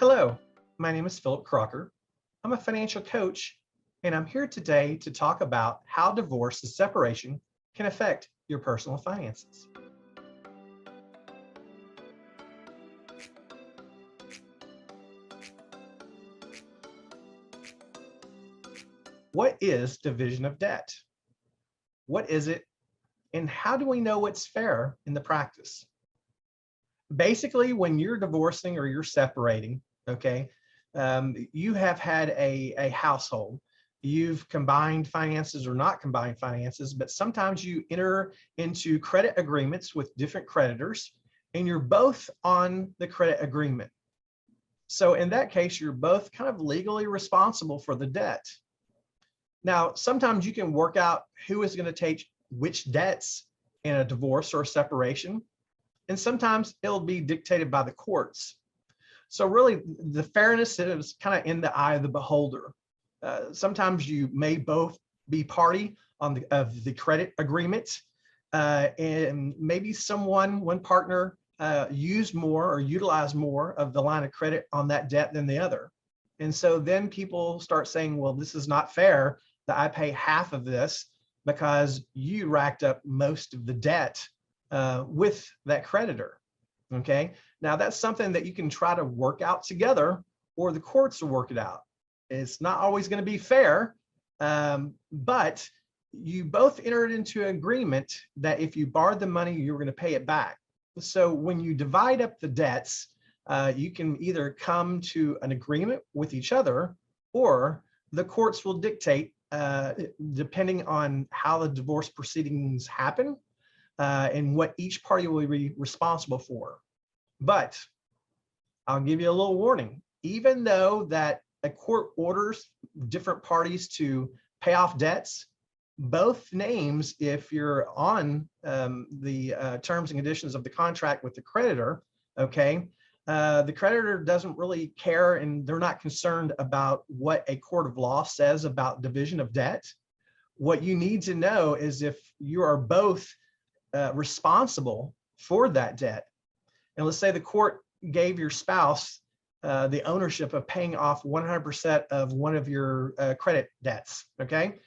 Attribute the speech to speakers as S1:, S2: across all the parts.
S1: Hello, my name is Phillip Crocker. I'm a financial coach, and I'm here today to talk about how divorce and separation can affect your personal finances. What is division of debt? What is it, and how do we know what's fair in the practice? Basically, when you're divorcing or you're separating, okay, you have had a household. You've combined finances or not combined finances, but sometimes you enter into credit agreements with different creditors, and you're both on the credit agreement. So in that case, you're both kind of legally responsible for the debt. Now, sometimes you can work out who is going to take which debts in a divorce or a separation, and sometimes it'll be dictated by the courts. So really, the fairness is kind of in the eye of the beholder. Sometimes you may both be party of the credit agreement, and maybe one partner used more or utilized more of the line of credit on that debt than the other. And so then people start saying, well, this is not fair that I pay half of this because you racked up most of the debt with that creditor. Okay, now that's something that you can try to work out together, or the courts will work it out. It's not always going to be fair, but you both entered into an agreement that if you borrowed the money, you were going to pay it back. So when you divide up the debts, you can either come to an agreement with each other, or the courts will dictate, depending on how the divorce proceedings happen, and what each party will be responsible for. But I'll give you a little warning. Even though that a court orders different parties to pay off debts, both names, if you're on the terms and conditions of the contract with the creditor, okay, the creditor doesn't really care, and they're not concerned about what a court of law says about division of debt. What you need to know is if you are both responsible for that debt. And let's say the court gave your spouse the ownership of paying off 100% of one of your credit debts, okay?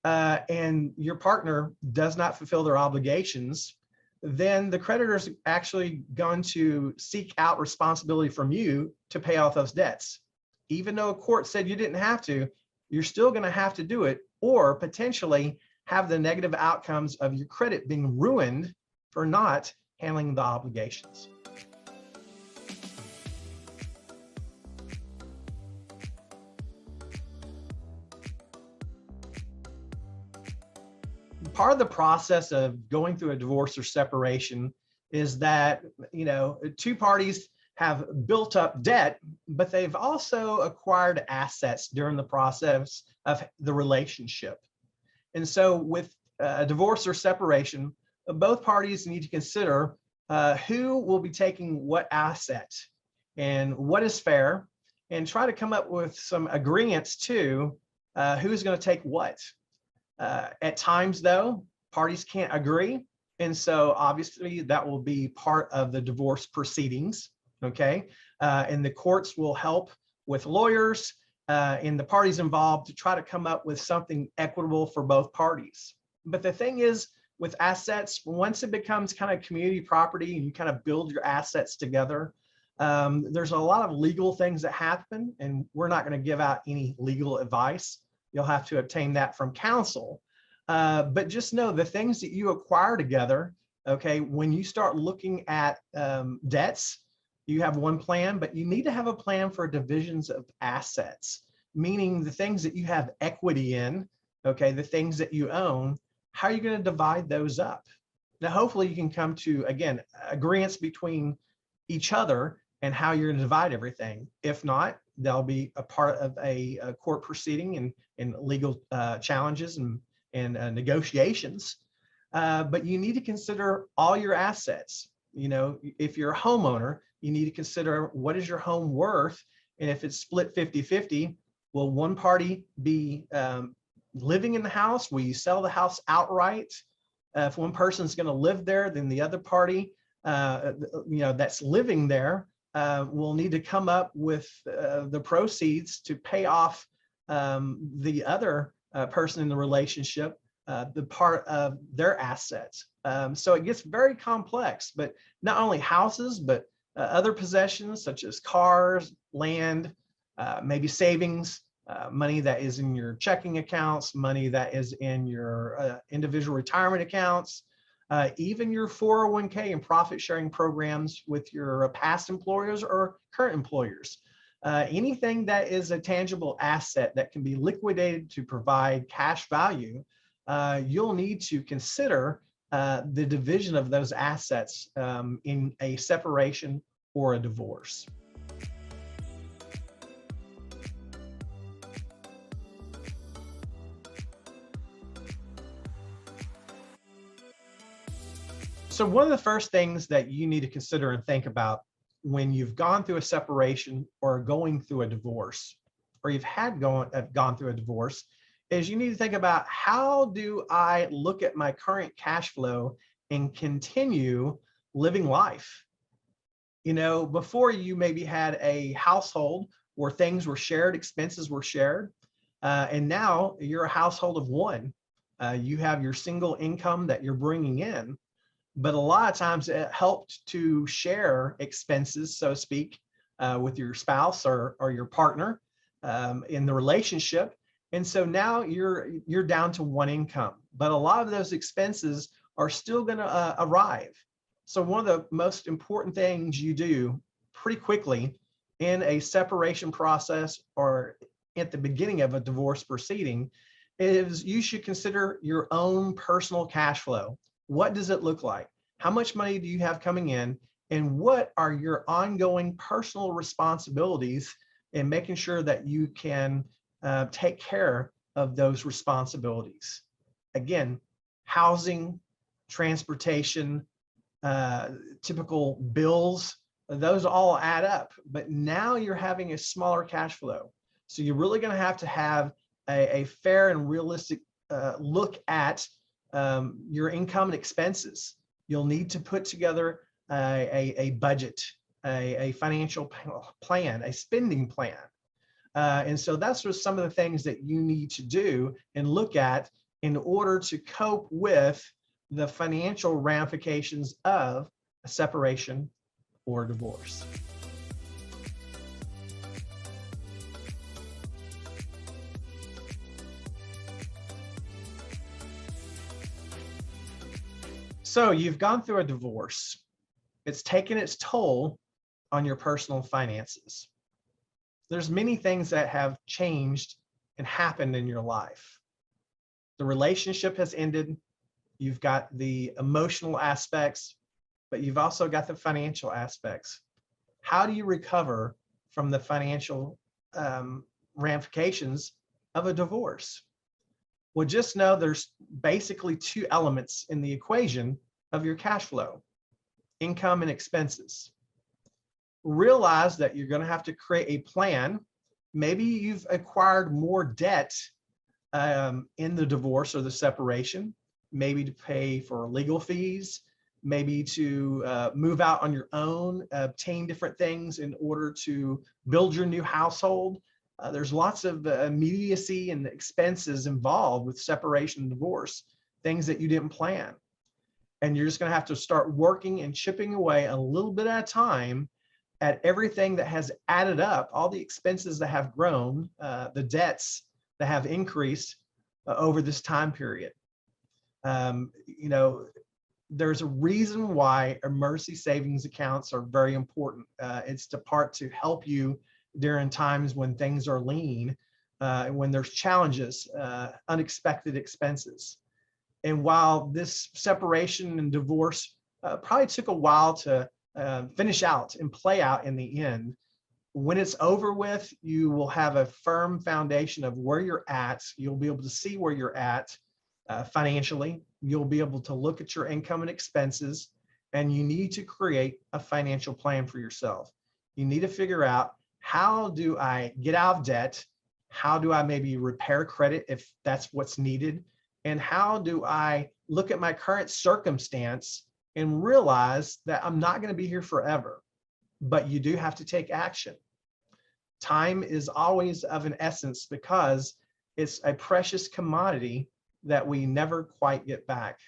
S1: And your partner does not fulfill their obligations, then the creditor is actually going to seek out responsibility from you to pay off those debts. Even though a court said you didn't have to, you're still going to have to do it, or potentially have the negative outcomes of your credit being ruined for not handling the obligations. Part of the process of going through a divorce or separation is that, two parties have built up debt, but they've also acquired assets during the process of the relationship. And so with a divorce or separation, both parties need to consider who will be taking what asset and what is fair, and try to come up with some agreements to who's going to take what. At times, though, parties can't agree. And so obviously that will be part of the divorce proceedings, okay? And the courts will help with lawyers and the parties involved to try to come up with something equitable for both parties. But the thing is, with assets, once it becomes kind of community property and you kind of build your assets together, there's a lot of legal things that happen, and we're not going to give out any legal advice. You'll have to obtain that from counsel. But just know the things that you acquire together, okay, when you start looking at debts, you have one plan, but you need to have a plan for divisions of assets, meaning the things that you have equity in, okay, the things that you own, how are you going to divide those up? Now, hopefully you can come to, again, agreements between each other and how you're going to divide everything. If not, there'll be a part of a court proceeding and legal challenges and negotiations. But you need to consider all your assets. If you're a homeowner, you need to consider what is your home worth. And if it's split 50-50, will one party be living in the house? Will you sell the house outright? If one person's going to live there, then the other party, that's living there, will need to come up with the proceeds to pay off the other person in the relationship, the part of their assets. So it gets very complex, but not only houses, but other possessions such as cars, land, maybe savings, money that is in your checking accounts, money that is in your individual retirement accounts, even your 401k and profit sharing programs with your past employers or current employers. Anything that is a tangible asset that can be liquidated to provide cash value, you'll need to consider the division of those assets in a separation or a divorce. So one of the first things that you need to consider and think about when you've gone through a separation or going through a divorce, or you've gone through a divorce, is you need to think about, how do I look at my current cash flow and continue living life? You know, before you maybe had a household where things were shared, expenses were shared, and now you're a household of one. You have your single income that you're bringing in. But a lot of times it helped to share expenses, so to speak, with your spouse or your partner in the relationship. And so now you're down to one income, but a lot of those expenses are still going to arrive. So one of the most important things you do pretty quickly in a separation process or at the beginning of a divorce proceeding is you should consider your own personal cash flow. What does it look like? How much money do you have coming in? And what are your ongoing personal responsibilities in making sure that you can take care of those responsibilities? Again, housing, transportation, typical bills, those all add up. But now you're having a smaller cash flow. So you're really going to have a fair and realistic look at your income and expenses. You'll need to put together a budget, a financial plan, a spending plan. And so that's just some of the things that you need to do and look at in order to cope with the financial ramifications of a separation or divorce. So you've gone through a divorce. It's taken its toll on your personal finances. There's many things that have changed and happened in your life. The relationship has ended. You've got the emotional aspects, but you've also got the financial aspects. How do you recover from the financial ramifications of a divorce? Well, just know there's basically two elements in the equation of your cash flow: income and expenses. Realize that you're going to have to create a plan. Maybe you've acquired more debt in the divorce or the separation, maybe to pay for legal fees, maybe to move out on your own, obtain different things in order to build your new household. There's lots of immediacy and expenses involved with separation and divorce, things that you didn't plan. And you're just going to have to start working and chipping away a little bit at a time at everything that has added up, all the expenses that have grown, the debts that have increased over this time period. You know, there's a reason why emergency savings accounts are very important. It's to help you during times when things are lean, when there's challenges, unexpected expenses. And while this separation and divorce probably took a while to finish out and play out in the end, when it's over with, you will have a firm foundation of where you're at. You'll be able to see where you're at financially. You'll be able to look at your income and expenses, and you need to create a financial plan for yourself. You need to figure out, how do I get out of debt? How do I maybe repair credit if that's what's needed? And how do I look at my current circumstance and realize that I'm not going to be here forever? but you do have to take action. Time is always of an essence because it's a precious commodity that we never quite get back.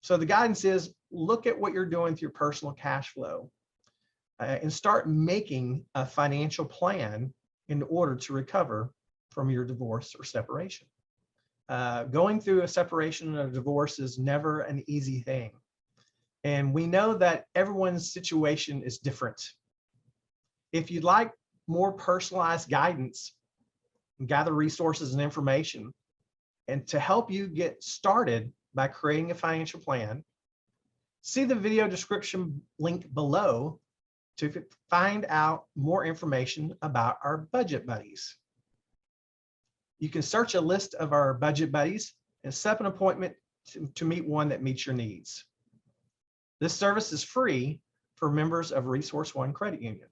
S1: So the guidance is look at what you're doing with your personal cash flow and start making a financial plan in order to recover from your divorce or separation. Going through a separation or a divorce is never an easy thing. And we know that everyone's situation is different. If you'd like more personalized guidance, gather resources and information, and to help you get started by creating a financial plan, see the video description link below to find out more information about our budget buddies. You can search a list of our budget buddies and set up an appointment to meet one that meets your needs. This service is free for members of Resource One Credit Union.